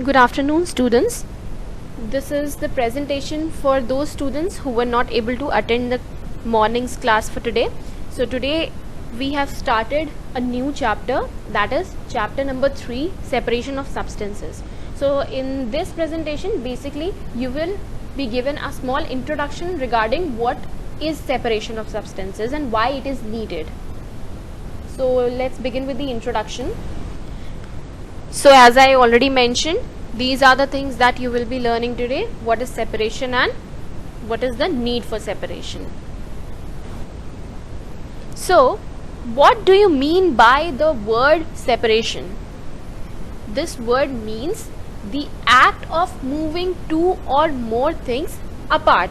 Good afternoon, students. This is the presentation for those students who were not able to attend the morning's class for today. So today we have started a new chapter, that is chapter number 3, separation of substances. So in this presentation basically you will be given a small introduction regarding what is separation of substances and why it is needed. So let's begin with the introduction. So as I already mentioned, these are the things that you will be learning today. What is separation and what is the need for separation. So what do you mean by the word separation? This word means the act of moving two or more things apart.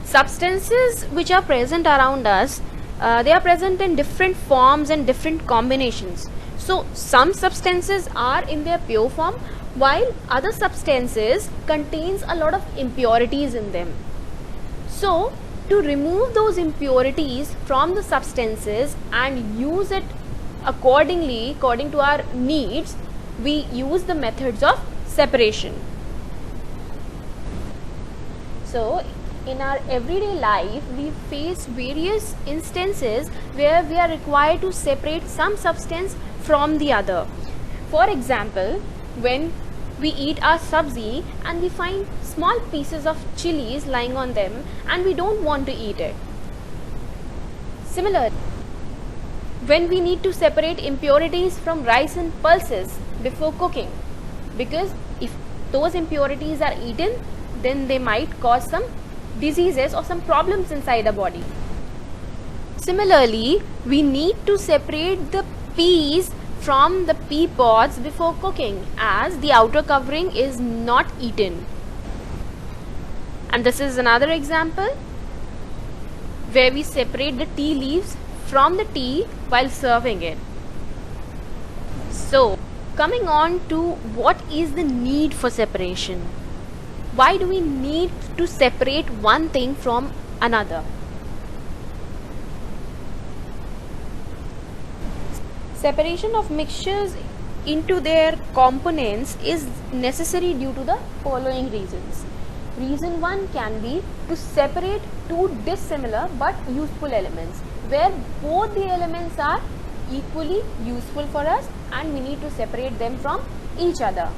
Substances which are present around us, they are present in different forms and different combinations. So some substances are in their pure form while other substances contains a lot of impurities in them. So to remove those impurities from the substances and use it accordingly, according to our needs, we use the methods of separation. So in our everyday life, we face various instances where we are required to separate some substance from the other. For example, when we eat our sabzi and we find small pieces of chilies lying on them and we don't want to eat it. Similarly, when we need to separate impurities from rice and pulses before cooking, because if those impurities are eaten, then they might cause some diseases or some problems inside the body. Similarly, we need to separate the peas from the pea pods before cooking, as the outer covering is not eaten. And this is another example where we separate the tea leaves from the tea while serving it. So coming on to what is the need for separation. Why do we need to separate one thing from another? Separation of mixtures into their components is necessary due to the following reasons. Reason 1 can be to separate two dissimilar but useful elements, where both the elements are equally useful for us and we need to separate them from each other.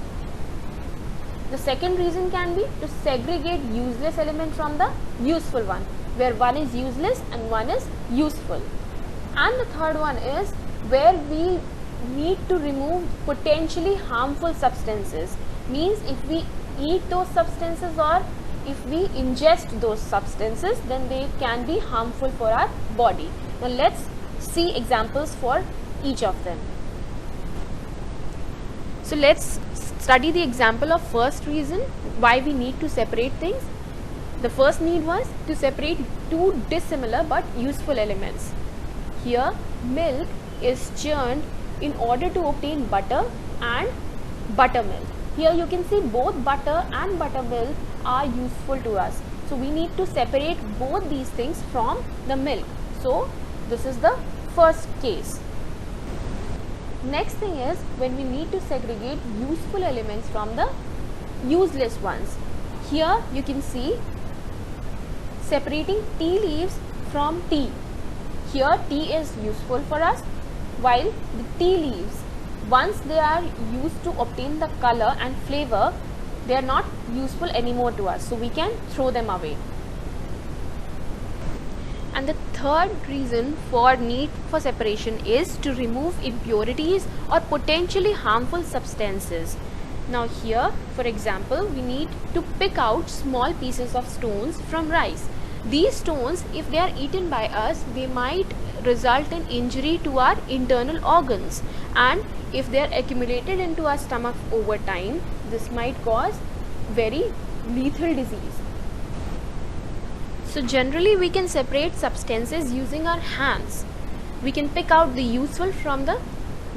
The second reason can be to segregate useless element from the useful one, where one is useless and one is useful. And the third one is where we need to remove potentially harmful substances, means if we eat those substances or if we ingest those substances, then they can be harmful for our body. Now let's see examples for each of them. So let's study the example of first reason why we need to separate things. The first need was to separate two dissimilar but useful elements. Here milk is churned in order to obtain butter and buttermilk. Here you can see both butter and buttermilk are useful to us. So we need to separate both these things from the milk. So this is the first case. Next thing is when we need to segregate useful elements from the useless ones. Here you can see separating tea leaves from tea. Here tea is useful for us, while the tea leaves, once they are used to obtain the color and flavor, they are not useful anymore to us, so we can throw them away. And the third reason for need for separation is to remove impurities or potentially harmful substances. Now here, for example, we need to pick out small pieces of stones from rice. These stones, if they are eaten by us, they might result in injury to our internal organs, and if they are accumulated into our stomach over time, this might cause very lethal disease. So generally we can separate substances using our hands. We can pick out the useful from the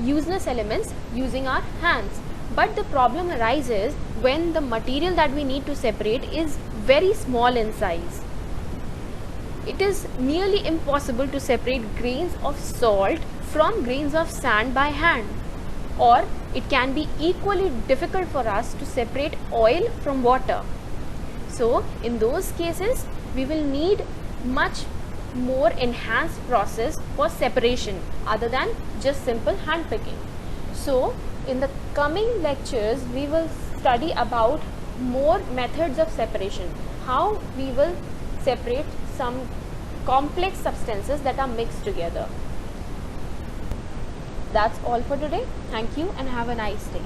useless elements using our hands. But the problem arises when the material that we need to separate is very small in size. It is nearly impossible to separate grains of salt from grains of sand by hand. or it can be equally difficult for us to separate oil from water. So in those cases we will need much more enhanced process for separation other than just simple hand picking. So in the coming lectures we will study about more methods of separation, how we will separate some complex substances that are mixed together. That's all for today. Thank you and have a nice day.